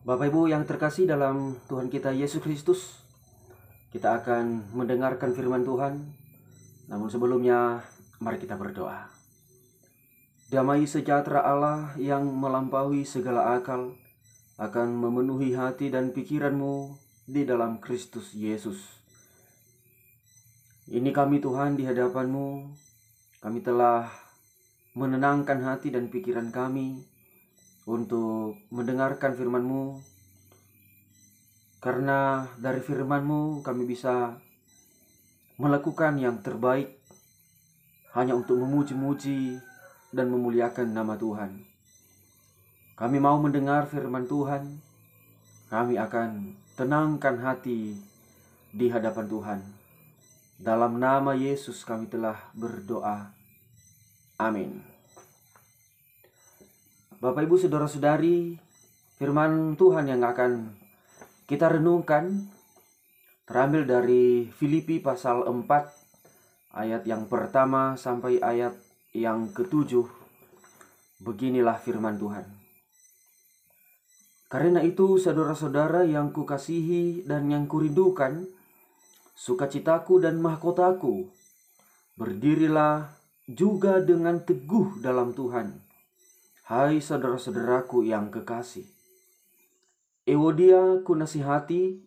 Bapak Ibu yang terkasih dalam Tuhan kita Yesus Kristus, kita akan mendengarkan firman Tuhan. Namun sebelumnya, mari kita berdoa. Damai sejahtera Allah yang melampaui segala akal akan memenuhi hati dan pikiranmu di dalam Kristus Yesus. Ini kami Tuhan di hadapan-Mu. Kami telah menenangkan hati dan pikiran kami untuk mendengarkan firman-Mu. Karena dari firman-Mu kami bisa melakukan yang terbaik hanya untuk memuji-muji dan memuliakan nama Tuhan. Kami mau mendengar firman Tuhan. Kami akan tenangkan hati di hadapan Tuhan. Dalam nama Yesus kami telah berdoa. Amin. Bapak Ibu saudara-saudari, firman Tuhan yang akan kita renungkan terambil dari Filipi pasal 4 ayat yang pertama sampai ayat yang ke-7. Beginilah firman Tuhan. Karena itu saudara-saudara yang kukasihi dan yang kurindukan, sukacitaku dan mahkotaku, berdirilah juga dengan teguh dalam Tuhan. Hai saudara-saudaraku yang kekasih, Ewodia kunasihati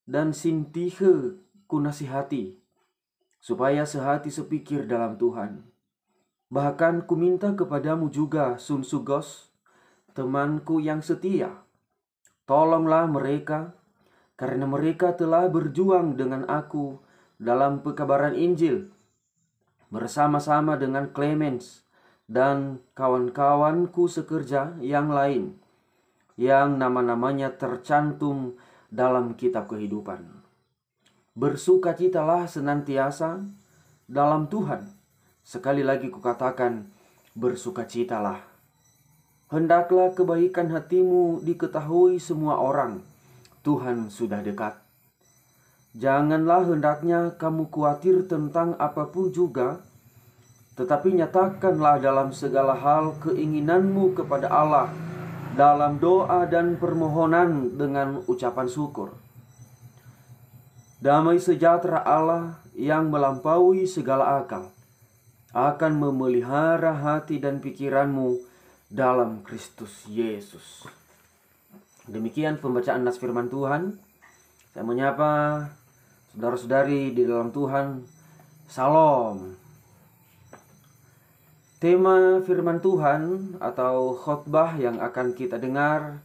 dan Sintihe kunasihati, supaya sehati sepikir dalam Tuhan. Bahkan kuminta kepadamu juga Sunsugos, temanku yang setia. Tolonglah mereka, karena mereka telah berjuang dengan aku dalam pekabaran Injil, bersama-sama dengan Clemens dan kawan-kawanku sekerja yang lain, yang nama-namanya tercantum dalam kitab kehidupan. Bersukacitalah senantiasa dalam Tuhan. Sekali lagi kukatakan, bersukacitalah. Hendaklah kebaikan hatimu diketahui semua orang. Tuhan sudah dekat. Janganlah hendaknya kamu khawatir tentang apapun juga, tetapi nyatakanlah dalam segala hal keinginanmu kepada Allah dalam doa dan permohonan dengan ucapan syukur. Damai sejahtera Allah yang melampaui segala akal akan memelihara hati dan pikiranmu dalam Kristus Yesus. Demikian pembacaan nas firman Tuhan. Saya menyapa saudara-saudari di dalam Tuhan. Salam. Tema firman Tuhan atau khotbah yang akan kita dengar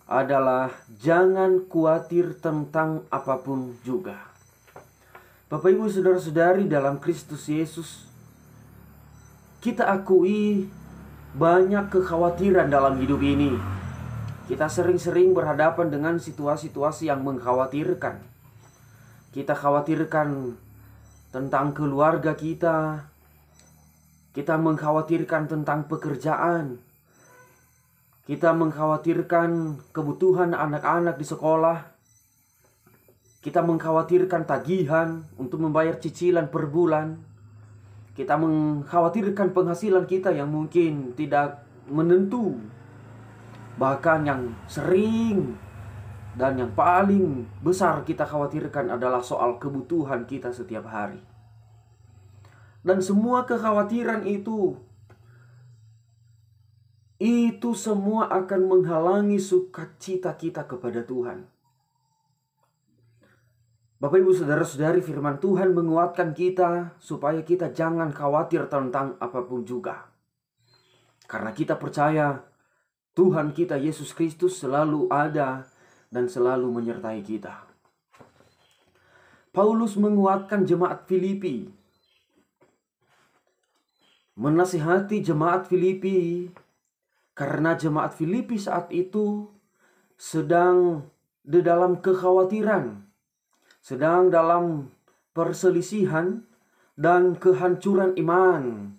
adalah jangan khawatir tentang apapun juga. Bapak Ibu saudara-saudari dalam Kristus Yesus, kita akui banyak kekhawatiran dalam hidup ini. Kita sering-sering berhadapan dengan situasi-situasi yang mengkhawatirkan. Kita khawatirkan tentang keluarga kita. Kita mengkhawatirkan tentang pekerjaan. Kita mengkhawatirkan kebutuhan anak-anak di sekolah. Kita mengkhawatirkan tagihan untuk membayar cicilan per bulan. Kita mengkhawatirkan penghasilan kita yang mungkin tidak menentu. Bahkan yang sering dan yang paling besar kita khawatirkan adalah soal kebutuhan kita setiap hari. Dan semua kekhawatiran itu semua akan menghalangi sukacita kita kepada Tuhan. Bapak Ibu saudara-saudari, firman Tuhan menguatkan kita supaya kita jangan khawatir tentang apapun juga. Karena kita percaya Tuhan kita Yesus Kristus selalu ada dan selalu menyertai kita. Paulus menguatkan jemaat Filipi, menasihati jemaat Filipi, karena jemaat Filipi saat itu sedang di dalam kekhawatiran, sedang dalam perselisihan dan kehancuran iman,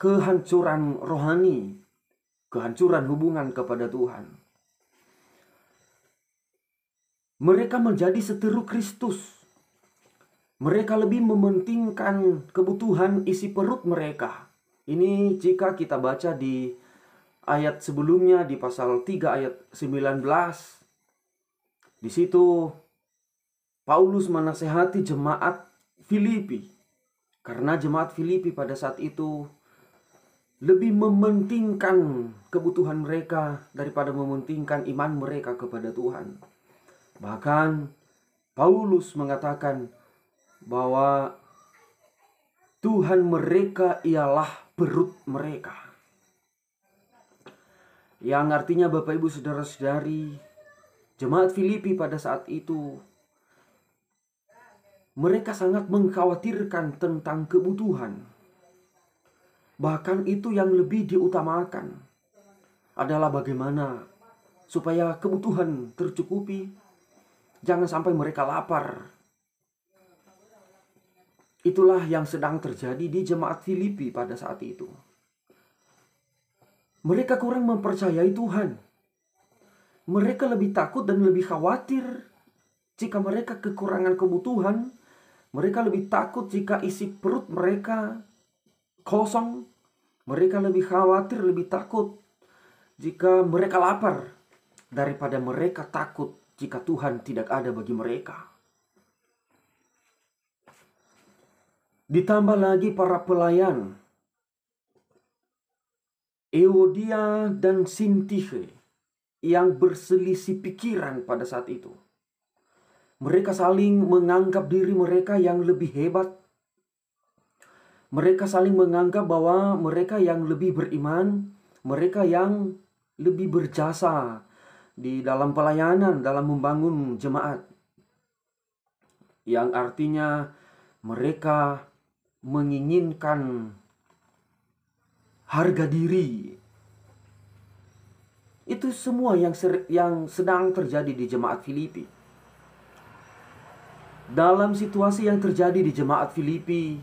kehancuran rohani, kehancuran hubungan kepada Tuhan. Mereka menjadi seteru Kristus. Mereka lebih mementingkan kebutuhan isi perut mereka. Ini jika kita baca di ayat sebelumnya di pasal 3 ayat 19. Di situ Paulus menasehati jemaat Filipi, karena jemaat Filipi pada saat itu lebih mementingkan kebutuhan mereka daripada mementingkan iman mereka kepada Tuhan. Bahkan Paulus mengatakan bahwa Tuhan mereka ialah perut mereka. Yang artinya Bapak Ibu Saudara-saudari, jemaat Filipi pada saat itu mereka sangat mengkhawatirkan tentang kebutuhan. Bahkan itu yang lebih diutamakan adalah bagaimana supaya kebutuhan tercukupi. Jangan sampai mereka lapar. Itulah yang sedang terjadi di jemaat Filipi pada saat itu. Mereka kurang mempercayai Tuhan. Mereka lebih takut dan lebih khawatir jika mereka kekurangan kebutuhan. Mereka lebih takut jika isi perut mereka kosong. Mereka lebih khawatir, lebih takut jika mereka lapar daripada mereka takut jika Tuhan tidak ada bagi mereka. Ditambah lagi para pelayan Euodia dan Sintihe yang berselisih pikiran pada saat itu. Mereka saling menganggap diri mereka yang lebih hebat. Mereka saling menganggap bahwa mereka yang lebih beriman, mereka yang lebih berjasa di dalam pelayanan, dalam membangun jemaat. Yang artinya mereka menginginkan harga diri. Itu semua yang sedang terjadi di jemaat Filipi. Dalam situasi yang terjadi di jemaat Filipi,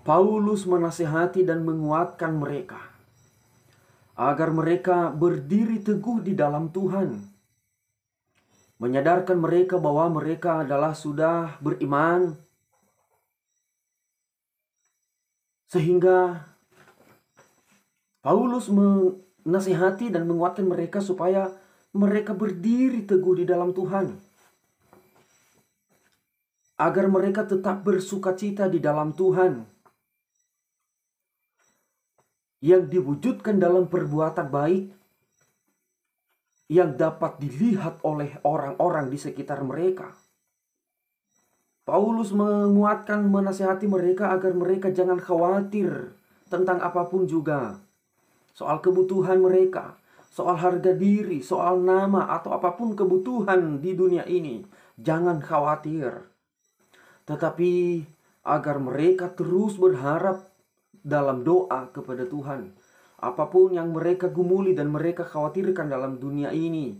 Paulus menasihati dan menguatkan mereka agar mereka berdiri teguh di dalam Tuhan, menyadarkan mereka bahwa mereka adalah sudah beriman, sehingga Paulus menasihati dan menguatkan mereka supaya mereka berdiri teguh di dalam Tuhan, agar mereka tetap bersukacita di dalam Tuhan, yang diwujudkan dalam perbuatan baik yang dapat dilihat oleh orang-orang di sekitar mereka. Paulus menguatkan, menasihati mereka agar mereka jangan khawatir tentang apapun juga, soal kebutuhan mereka, soal harga diri, soal nama, atau apapun kebutuhan di dunia ini. Jangan khawatir, tetapi agar mereka terus berharap dalam doa kepada Tuhan. Apapun yang mereka gumuli dan mereka khawatirkan dalam dunia ini,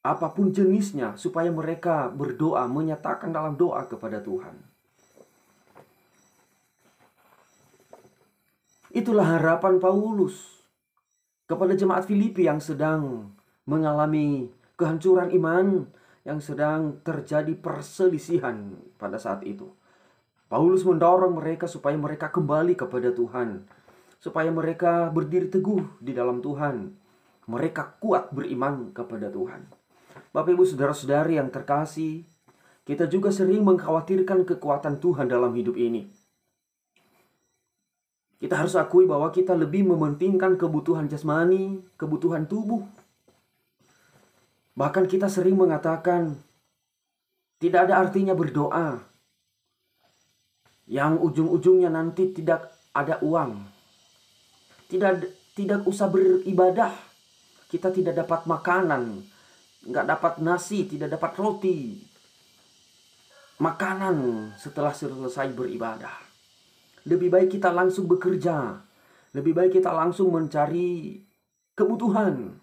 apapun jenisnya, supaya mereka berdoa, menyatakan dalam doa kepada Tuhan. Itulah harapan Paulus kepada jemaat Filipi yang sedang mengalami kehancuran iman, yang sedang terjadi perselisihan pada saat itu. Paulus mendorong mereka supaya mereka kembali kepada Tuhan, supaya mereka berdiri teguh di dalam Tuhan, mereka kuat beriman kepada Tuhan. Bapak Ibu Saudara-saudari yang terkasih, kita juga sering mengkhawatirkan kekuatan Tuhan dalam hidup ini. Kita harus akui bahwa kita lebih mementingkan kebutuhan jasmani, kebutuhan tubuh. Bahkan kita sering mengatakan tidak ada artinya berdoa yang ujung-ujungnya nanti tidak ada uang. Tidak usah beribadah, kita tidak dapat makanan, nggak dapat nasi, tidak dapat roti, makanan setelah selesai beribadah. Lebih baik kita langsung bekerja, lebih baik kita langsung mencari kebutuhan.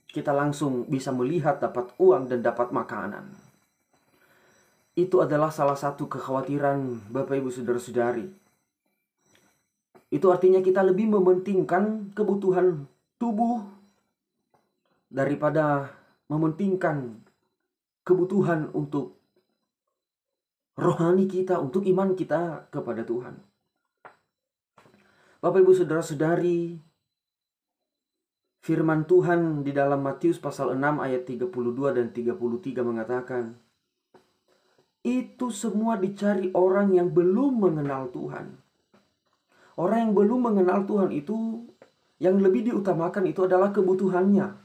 Kita langsung bisa melihat dapat uang dan dapat makanan. Itu adalah salah satu kekhawatiran Bapak Ibu Saudara-saudari. Itu artinya kita lebih mementingkan kebutuhan tubuh daripada mementingkan kebutuhan untuk rohani kita, untuk iman kita kepada Tuhan. Bapak Ibu Saudara-saudari, firman Tuhan di dalam Matius pasal 6 ayat 32 dan 33 mengatakan, itu semua dicari orang yang belum mengenal Tuhan. Orang yang belum mengenal Tuhan itu, yang lebih diutamakan itu adalah kebutuhannya.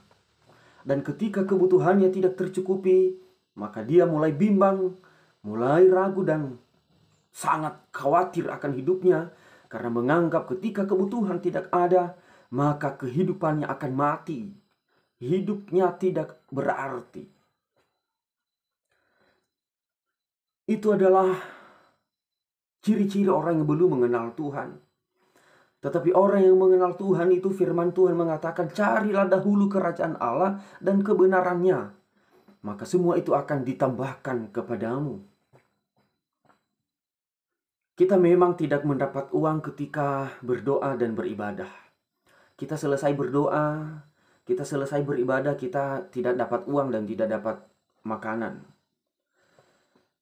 Dan ketika kebutuhannya tidak tercukupi, maka dia mulai bimbang, mulai ragu dan sangat khawatir akan hidupnya. Karena menganggap ketika kebutuhan tidak ada, maka kehidupannya akan mati. Hidupnya tidak berarti. Itu adalah ciri-ciri orang yang belum mengenal Tuhan. Tetapi orang yang mengenal Tuhan itu, firman Tuhan mengatakan, carilah dahulu kerajaan Allah dan kebenarannya, maka semua itu akan ditambahkan kepadamu. Kita memang tidak mendapat uang ketika berdoa dan beribadah. Kita selesai berdoa, kita selesai beribadah, kita tidak dapat uang dan tidak dapat makanan.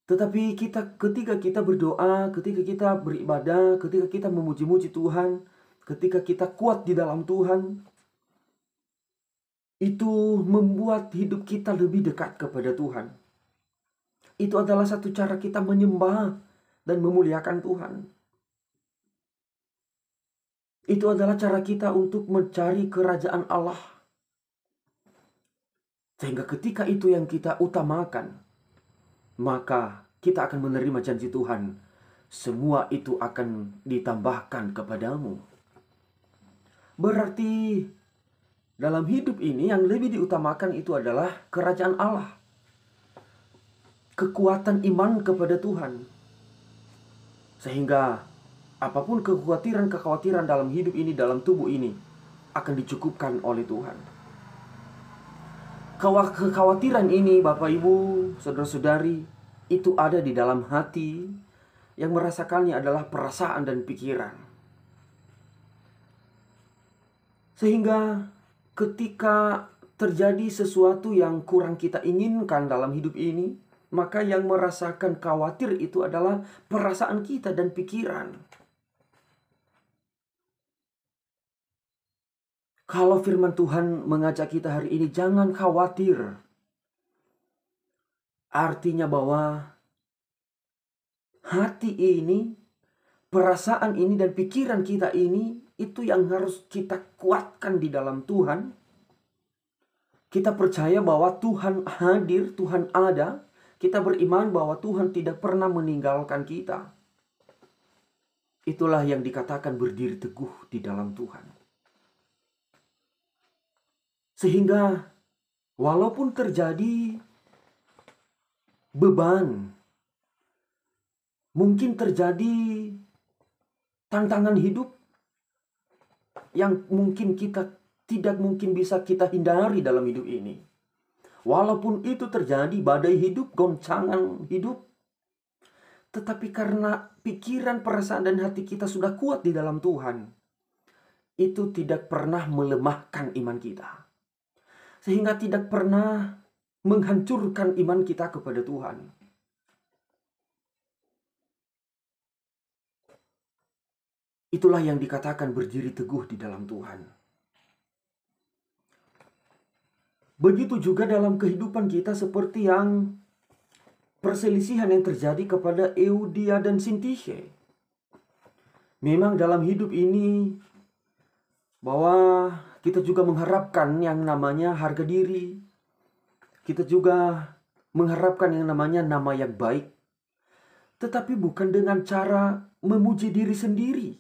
Tetapi ketika kita berdoa, ketika kita beribadah, ketika kita memuji-muji Tuhan, ketika kita kuat di dalam Tuhan, itu membuat hidup kita lebih dekat kepada Tuhan. Itu adalah satu cara kita menyembah dan memuliakan Tuhan. Itu adalah cara kita untuk mencari kerajaan Allah. Sehingga ketika itu yang kita utamakan, maka kita akan menerima janji Tuhan. Semua itu akan ditambahkan kepadamu. Berarti dalam hidup ini yang lebih diutamakan itu adalah kerajaan Allah. Kekuatan iman kepada Tuhan. Sehingga apapun kekhawatiran dalam hidup ini, dalam tubuh ini, akan dicukupkan oleh Tuhan. Kekhawatiran ini, Bapak Ibu, Saudara-saudari, itu ada di dalam hati. Yang merasakannya adalah perasaan dan pikiran. Sehingga ketika terjadi sesuatu yang kurang kita inginkan dalam hidup ini, maka yang merasakan khawatir itu adalah perasaan kita dan pikiran. Kalau firman Tuhan mengajak kita hari ini, jangan khawatir. Artinya bahwa hati ini, perasaan ini dan pikiran kita ini, itu yang harus kita kuatkan di dalam Tuhan. Kita percaya bahwa Tuhan hadir, Tuhan ada. Kita beriman bahwa Tuhan tidak pernah meninggalkan kita. Itulah yang dikatakan berdiri teguh di dalam Tuhan. Sehingga walaupun terjadi beban, mungkin terjadi tantangan hidup yang mungkin tidak mungkin bisa kita hindari dalam hidup ini. Walaupun itu terjadi, badai hidup, goncangan hidup, tetapi karena pikiran, perasaan, dan hati kita sudah kuat di dalam Tuhan, itu tidak pernah melemahkan iman kita. Sehingga tidak pernah menghancurkan iman kita kepada Tuhan. Itulah yang dikatakan berdiri teguh di dalam Tuhan. Begitu juga dalam kehidupan kita, seperti yang perselisihan yang terjadi kepada Euodia dan Sintikhe. Memang dalam hidup ini bahwa kita juga mengharapkan yang namanya harga diri. Kita juga mengharapkan yang namanya nama yang baik. Tetapi bukan dengan cara memuji diri sendiri.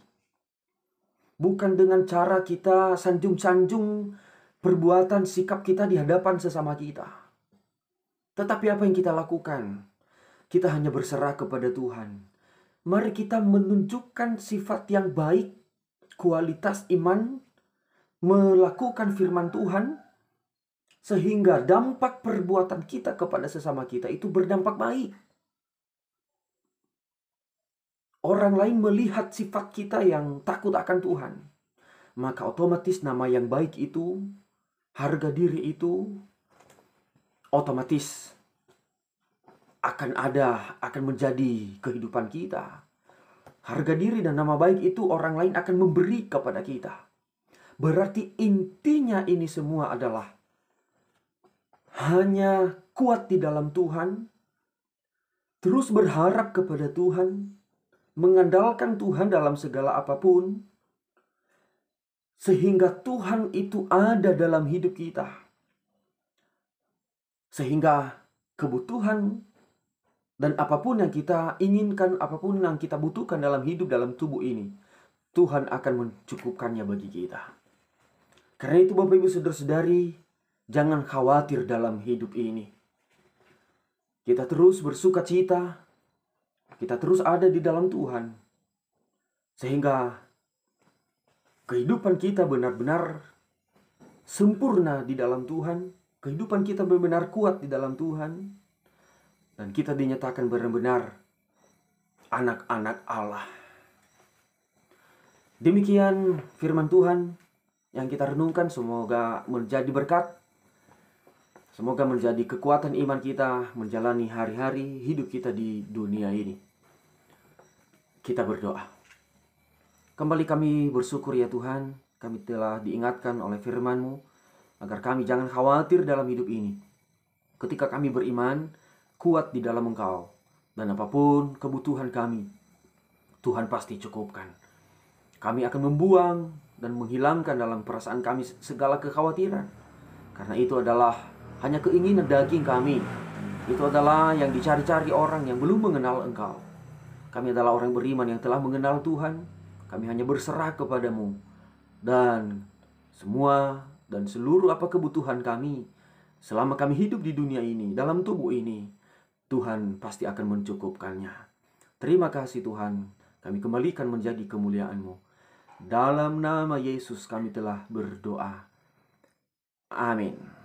Bukan dengan cara kita sanjung-sanjung perbuatan sikap kita di hadapan sesama kita. Tetapi apa yang kita lakukan? Kita hanya berserah kepada Tuhan. Mari kita menunjukkan sifat yang baik, kualitas iman, melakukan firman Tuhan, sehingga dampak perbuatan kita kepada sesama kita itu berdampak baik. Orang lain melihat sifat kita yang takut akan Tuhan, maka otomatis nama yang baik itu, harga diri itu, otomatis akan menjadi kehidupan kita. harga diri dan nama baik itu orang lain akan memberi kepada kita. Berarti intinya ini semua adalah hanya kuat di dalam Tuhan, terus berharap kepada Tuhan, mengandalkan Tuhan dalam segala apapun, sehingga Tuhan itu ada dalam hidup kita. Sehingga kebutuhan dan apapun yang kita inginkan, apapun yang kita butuhkan dalam hidup, dalam tubuh ini, Tuhan akan mencukupkannya bagi kita. Karena itu Bapak Ibu Saudara-saudari, jangan khawatir dalam hidup ini. Kita terus bersuka cita, kita terus ada di dalam Tuhan. Sehingga kehidupan kita benar-benar sempurna di dalam Tuhan. Kehidupan kita benar-benar kuat di dalam Tuhan. Dan kita dinyatakan benar-benar anak-anak Allah. Demikian firman Tuhan yang kita renungkan, semoga menjadi berkat. Semoga menjadi kekuatan iman kita menjalani hari-hari hidup kita di dunia ini. Kita berdoa. Kembali kami bersyukur ya Tuhan, kami telah diingatkan oleh firman-Mu agar kami jangan khawatir dalam hidup ini. Ketika kami beriman, kuat di dalam Engkau, dan apapun kebutuhan kami, Tuhan pasti cukupkan. Kami akan membuang dan menghilangkan dalam perasaan kami segala kekhawatiran, karena itu adalah hanya keinginan daging kami. Itu adalah yang dicari-cari orang yang belum mengenal Engkau. Kami adalah orang beriman yang telah mengenal Tuhan. Kami hanya berserah kepadamu, dan semua dan seluruh apa kebutuhan kami selama kami hidup di dunia ini, dalam tubuh ini, Tuhan pasti akan mencukupkannya. Terima kasih Tuhan, kami kembalikan menjadi kemuliaan-Mu. Dalam nama Yesus kami telah berdoa. Amin.